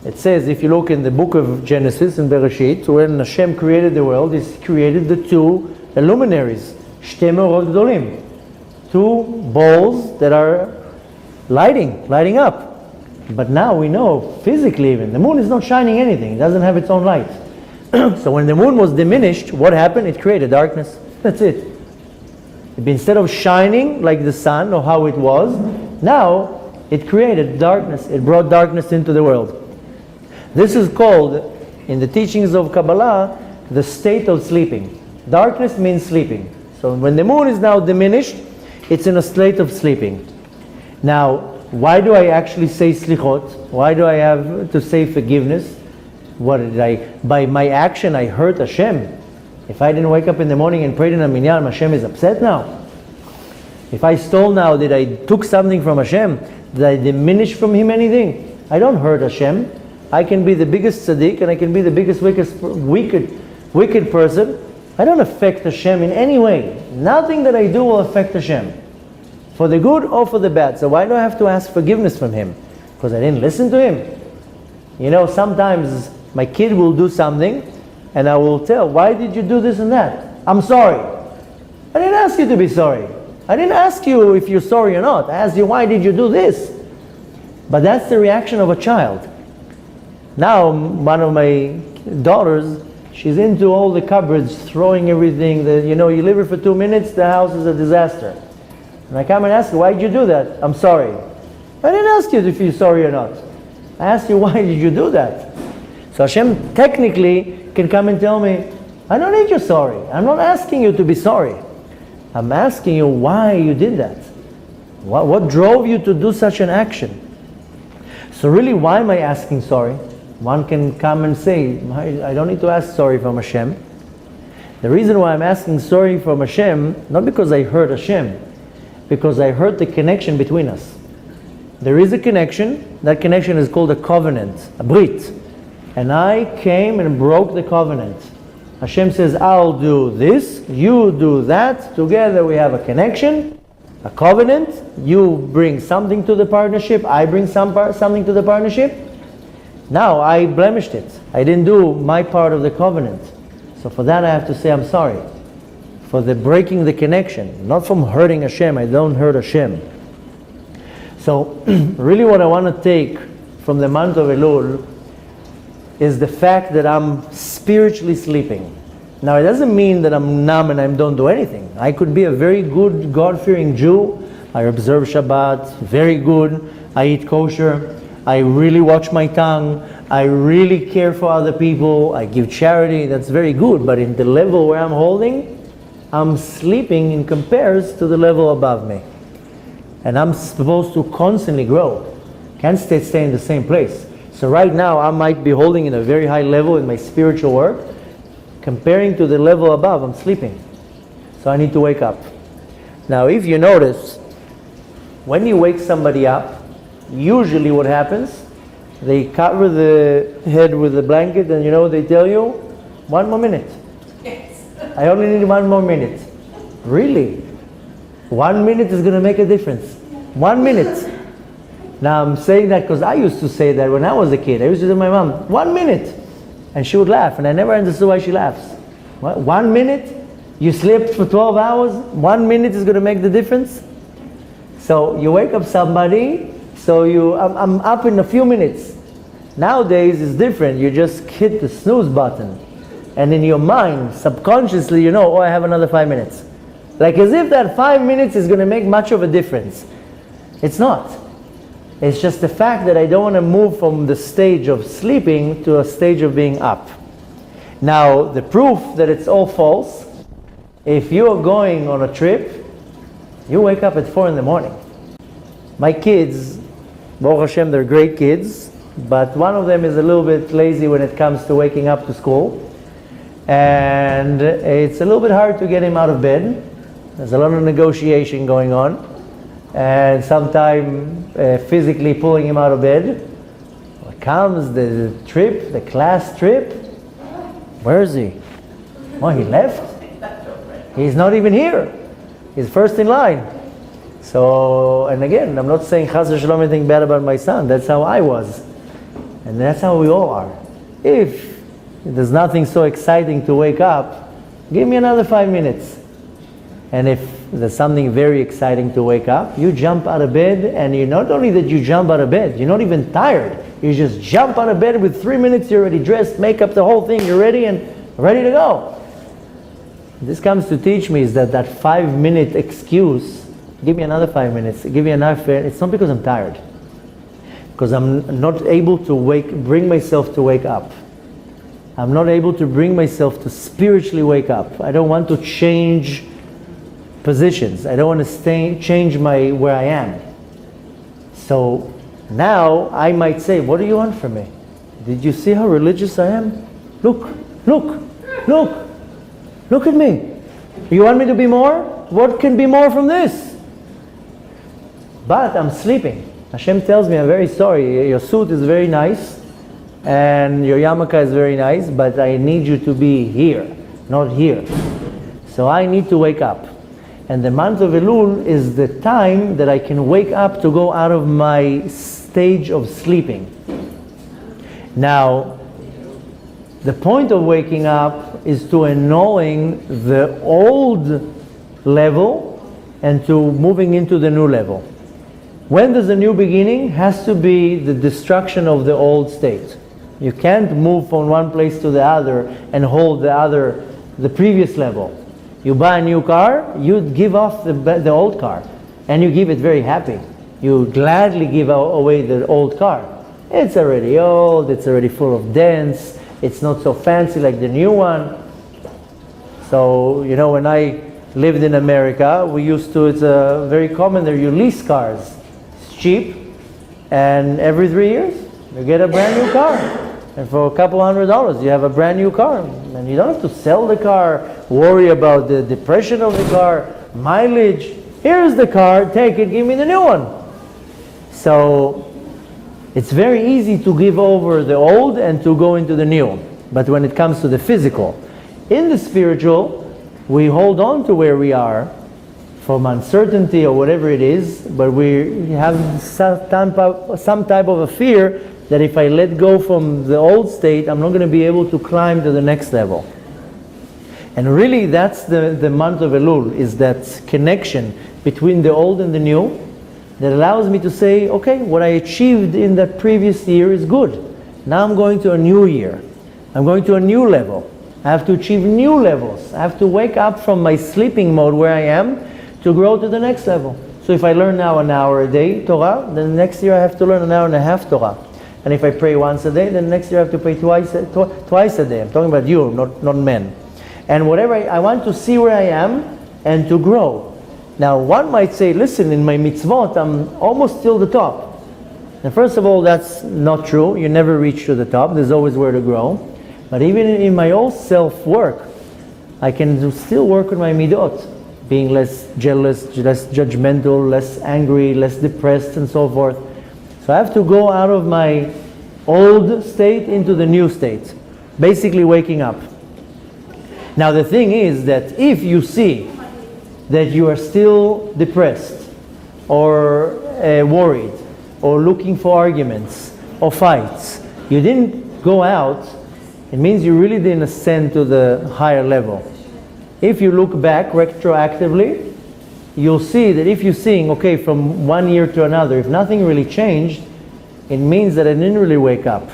It says, if you look in the book of Genesis in Bereshit, when Hashem created the world, He created the two luminaries, Shtei Meorot Gdolim, two balls that are lighting up. But now we know, physically even, the moon is not shining anything. It doesn't have its own light. So when the moon was diminished, what happened? It created darkness. That's it. Instead of shining like the sun or how it was, now it created darkness. It brought darkness into the world. This is called, in the teachings of Kabbalah, the state of sleeping. Darkness means sleeping. So when the moon is now diminished, it's in a state of sleeping. Now, why do I actually say slichot? Why do I have to say forgiveness? By my action I hurt Hashem. If I didn't wake up in the morning and pray in a minyan, Hashem is upset now. If I stole now, did I took something from Hashem? Did I diminish from Him anything? I don't hurt Hashem. I can be the biggest tzaddik and I can be the biggest wicked person. I don't affect Hashem in any way. Nothing that I do will affect Hashem, for the good or for the bad. So why do I have to ask forgiveness from Him? Because I didn't listen to Him. Sometimes my kid will do something and I will tell, why did you do this and that? I'm sorry. I didn't ask you to be sorry. I didn't ask you if you're sorry or not. I asked you, why did you do this? But that's the reaction of a child. Now, one of my daughters, she's into all the cupboards, throwing everything. You leave her for 2 minutes, the house is a disaster. And I come and ask her, why did you do that? I'm sorry. I didn't ask you if you're sorry or not. I asked you, why did you do that? So Hashem technically can come and tell me, I don't need your sorry. I'm not asking you to be sorry. I'm asking you why you did that. What drove you to do such an action? So really, why am I asking sorry? One can come and say, I don't need to ask sorry from Hashem. The reason why I'm asking sorry from Hashem, not because I hurt Hashem, because I hurt the connection between us. There is a connection. That connection is called a covenant, a brit. And I came and broke the covenant. Hashem says, I'll do this, you do that. Together we have a connection, a covenant. You bring something to the partnership, I bring something to the partnership. Now I blemished it. I didn't do my part of the covenant. So for that I have to say I'm sorry. For the breaking the connection. Not from hurting Hashem. I don't hurt Hashem. So really what I want to take from the month of Elul is the fact that I'm spiritually sleeping. Now it doesn't mean that I'm numb and I don't do anything. I could be a very good God-fearing Jew. I observe Shabbat, very good. I eat kosher. I really watch my tongue. I really care for other people. I give charity. That's very good. But in the level where I'm holding, I'm sleeping in comparison to the level above me. And I'm supposed to constantly grow. Can't stay in the same place. So right now I might be holding in a very high level in my spiritual work, Comparing to the level above, I'm sleeping. So I need to wake up. Now, if you notice, when you wake somebody up, usually what happens, they cover the head with a blanket, and you know what they tell you? 1 more minute. Yes. I only need 1 more minute. Really? 1 minute is going to make a difference. 1 minute. Now I'm saying that because I used to say that when I was a kid. I used to tell my mom, 1 minute. And she would laugh, and I never understood why she laughs. What? 1 minute? You slept for 12 hours? 1 minute is going to make the difference? So you wake up somebody, so I'm up in a few minutes. Nowadays it's different. You just hit the snooze button. And in your mind, subconsciously, you know, oh, I have another 5 minutes. Like as if that 5 minutes is going to make much of a difference. It's not. It's just the fact that I don't want to move from the stage of sleeping to a stage of being up. Now, the proof that it's all false, if you are going on a trip, you wake up at 4 in the morning. My kids, Baruch Hashem, they're great kids, but one of them is a little bit lazy when it comes to waking up to school. And it's a little bit hard to get him out of bed. There's a lot of negotiation going on. And sometimes physically pulling him out of bed. Comes the trip, the class trip. Where is he? Oh, he left? He's not even here. He's first in line. So, and again, I'm not saying Chas v'Shalom anything bad about my son. That's how I was. And that's how we all are. If there's nothing so exciting to wake up, give me another 5 minutes. And if there's something very exciting to wake up, you jump out of bed, and you not only that you jump out of bed, you're not even tired. You just jump out of bed with 3 minutes, you're already dressed, makeup, the whole thing, you're ready and ready to go. This comes to teach me is that 5 minute excuse, give me another 5 minutes, give me another, it's not because I'm tired. Because I'm not able to bring myself to wake up. I'm not able to bring myself to spiritually wake up. I don't want to change positions. I don't want to change where I am. So now I might say, what do you want from me? Did you see how religious I am? Look at me. You want me to be more? What can be more from this? But I'm sleeping. Hashem tells me, I'm very sorry, your suit is very nice and your yarmulke is very nice, but I need you to be here, not here. So I need to wake up. And the month of Elul is the time that I can wake up to go out of my stage of sleeping. Now, the point of waking up is to annulling the old level and to moving into the new level. When there's a new beginning, has to be the destruction of the old state. You can't move from one place to the other and hold the previous level. You buy a new car, you give off the old car, and you give it very happy. You gladly give away the old car. It's already old, it's already full of dents, it's not so fancy like the new one. So, you know, when I lived in America, it's very common there, you lease cars. It's cheap, and every 3 years, you get a brand new car. And for a couple $100, you have a brand new car. And you don't have to sell the car, worry about the depression of the car, mileage. Here's the car, take it, give me the new one. So it's very easy to give over the old and to go into the new. But when it comes to the physical, in the spiritual, we hold on to where we are from uncertainty or whatever it is, but we have some type of a fear that if I let go from the old state, I'm not going to be able to climb to the next level. And really that's the month of Elul, is that connection between the old and the new that allows me to say, okay, what I achieved in that previous year is good. Now I'm going to a new year. I'm going to a new level. I have to achieve new levels. I have to wake up from my sleeping mode where I am to grow to the next level. So if I learn now an hour a day Torah, then next year I have to learn an hour and a half Torah. And if I pray once a day, then next year I have to pray twice a day. I'm talking about you, not men. And whatever, I want to see where I am and to grow. Now one might say, listen, in my mitzvot, I'm almost till the top. And first of all, that's not true. You never reach to the top. There's always where to grow. But even in my own self-work, I can still work on my midot, being less jealous, less judgmental, less angry, less depressed, and so forth. So I have to go out of my old state into the new state, basically waking up. Now the thing is that if you see that you are still depressed, or worried, or looking for arguments, or fights, you didn't go out, it means you really didn't ascend to the higher level. If you look back retroactively, you'll see that if you're seeing, okay, from 1 year to another, if nothing really changed, it means that I didn't really wake up.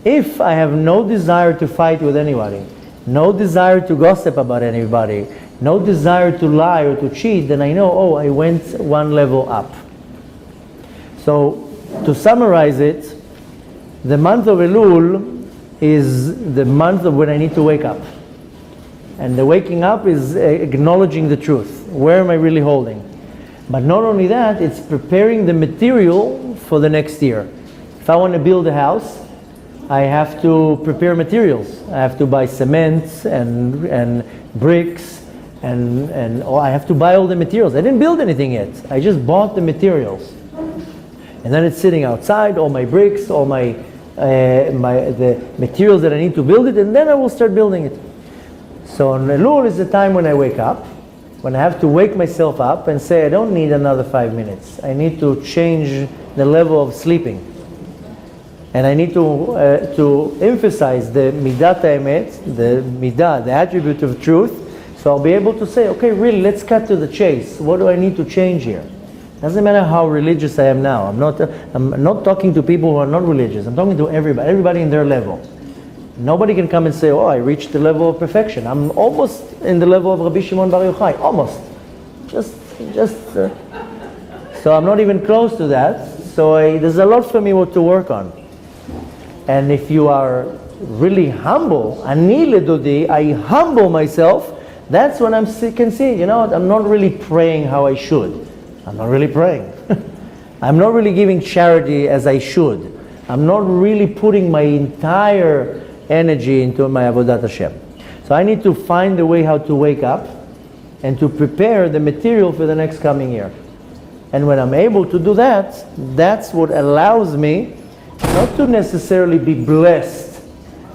If I have no desire to fight with anybody, no desire to gossip about anybody, no desire to lie or to cheat, then I know, oh, I went one level up. So, to summarize it, the month of Elul is the month of when I need to wake up. And the waking up is acknowledging the truth. Where am I really holding? But not only that, it's preparing the material for the next year. If I want to build a house, I have to prepare materials. I have to buy cement and bricks, and I have to buy all the materials. I didn't build anything yet. I just bought the materials. And then it's sitting outside, all my bricks, all the materials that I need to build it, and then I will start building it. So Elul is the time when I wake up, when I have to wake myself up and say, I don't need another 5 minutes. I need to change the level of sleeping. And I need to emphasize the midat emet, the midah, the attribute of truth. So I'll be able to say, okay, really, let's cut to the chase. What do I need to change here? Doesn't matter how religious I am now. I'm not talking to people who are not religious. I'm talking to everybody in their level. Nobody can come and say, oh, I reached the level of perfection. I'm almost in the level of Rabbi Shimon Bar Yochai. Almost. So I'm not even close to that. So there's a lot for me to work on. And if you are really humble, ani ledodi, I humble myself, that's when I can see, you know, I'm not really praying how I should. I'm not really praying. I'm not really giving charity as I should. I'm not really putting my entire energy into my Avodat Hashem. So I need to find a way how to wake up and to prepare the material for the next coming year. And when I'm able to do that, that's what allows me not to necessarily be blessed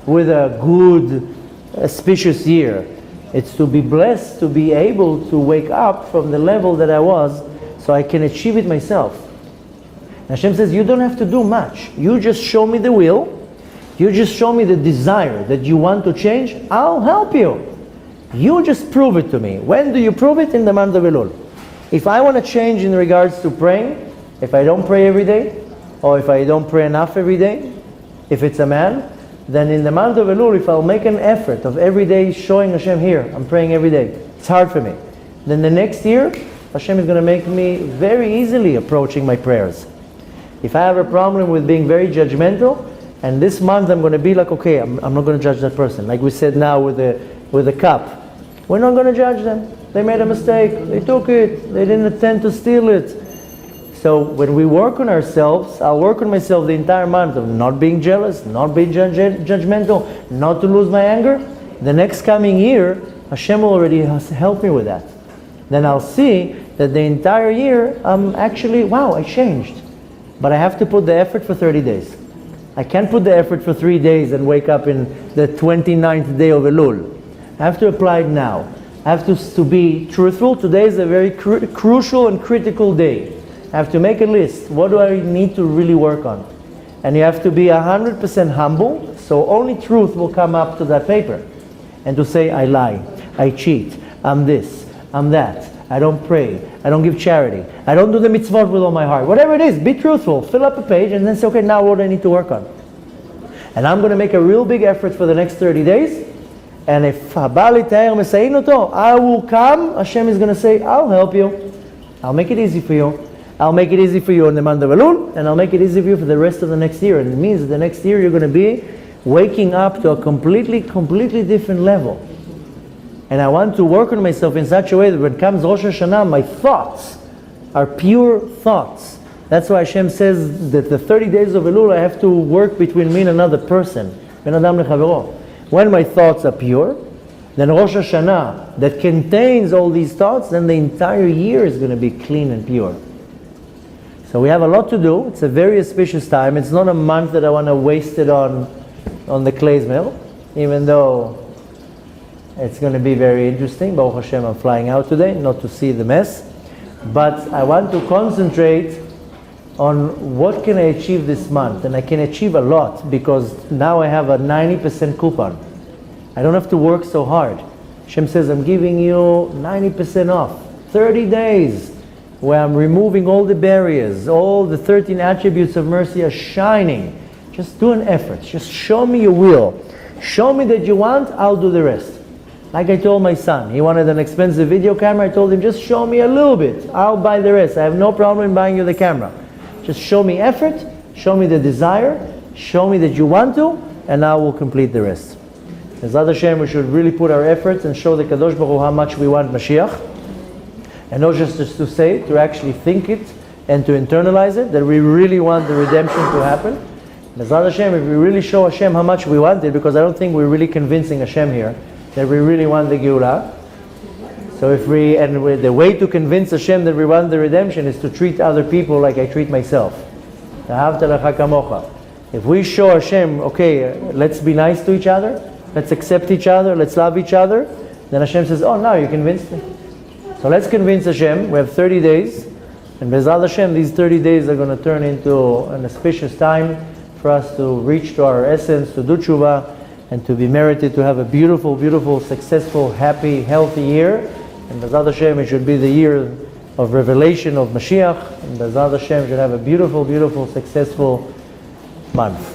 with a good, auspicious year. It's to be blessed to be able to wake up from the level that I was so I can achieve it myself. And Hashem says, you don't have to do much. You just show me the will. You just show me the desire that you want to change. I'll help you. You just prove it to me. When do you prove it? In the month of Elul. If I want to change in regards to praying, if I don't pray every day, or if I don't pray enough every day, if it's a man, then in the month of Elul, if I'll make an effort of every day showing Hashem, here, I'm praying every day. It's hard for me. Then the next year, Hashem is going to make me very easily approaching my prayers. If I have a problem with being very judgmental, and this month I'm going to be like, okay, I'm not going to judge that person. Like we said now with the cup. We're not going to judge them. They made a mistake. They took it. They didn't intend to steal it. So when we work on ourselves, I'll work on myself the entire month of not being jealous, not being judgmental, not to lose my anger. The next coming year, Hashem will already help me with that. Then I'll see that the entire year, I'm actually, wow, I changed. But I have to put the effort for 30 days. I can't put the effort for 3 days and wake up in the 29th day of Elul. I have to apply it now. I have to be truthful. Today is a very crucial and critical day. I have to make a list. What do I need to really work on? And you have to be 100% humble, so only truth will come up to that paper. And to say, I lie, I cheat, I'm this, I'm that, I don't pray, I don't give charity, I don't do the mitzvot with all my heart. Whatever it is, be truthful. Fill up a page and then say, okay, now what do I need to work on? And I'm going to make a real big effort for the next 30 days. And if I will come, Hashem is going to say, I'll help you. I'll make it easy for you. I'll make it easy for you in the month of Elul, and I'll make it easy for you for the rest of the next year. And it means that the next year you're going to be waking up to a completely different level. And I want to work on myself in such a way that when comes Rosh Hashanah, my thoughts are pure thoughts. That's why Hashem says that the 30 days of Elul I have to work between me and another person. Ben Adam lechavero. When my thoughts are pure, then Rosh Hashanah, that contains all these thoughts, then the entire year is going to be clean and pure. So we have a lot to do. It's a very auspicious time. It's not a month that I want to waste it on the clays mill, even though it's going to be very interesting. Baruch Hashem, I'm flying out today, not to see the mess. But I want to concentrate on what can I achieve this month. And I can achieve a lot because now I have a 90% coupon. I don't have to work so hard. Hashem says, I'm giving you 90% off. 30 days where I'm removing all the barriers. All the 13 attributes of mercy are shining. Just do an effort. Just show me your will. Show me that you want, I'll do the rest. Like I told my son, he wanted an expensive video camera. I told him, just show me a little bit. I'll buy the rest. I have no problem in buying you the camera. Just show me effort, show me the desire, show me that you want to, and I will complete the rest. As Ad Hashem, we should really put our efforts and show the Kadosh Baruch Hu how much we want Mashiach. And not just to say it, to actually think it and to internalize it, that we really want the redemption to happen. As Ad Hashem, if we really show Hashem how much we want it, because I don't think we're really convincing Hashem here, that we really want the Geulah. So the way to convince Hashem that we want the redemption is to treat other people like I treat myself. If we show Hashem, okay, let's be nice to each other, let's accept each other, let's love each other, then Hashem says, oh, now you convinced me. So let's convince Hashem. We have 30 days, and Bezal Hashem, these 30 days are going to turn into an auspicious time for us to reach to our essence, to do tshuva, and to be merited to have a beautiful, beautiful, successful, happy, healthy year. And Bezal Hashem, it should be the year of revelation of Mashiach. And Bezal Hashem should have a beautiful, beautiful, successful month.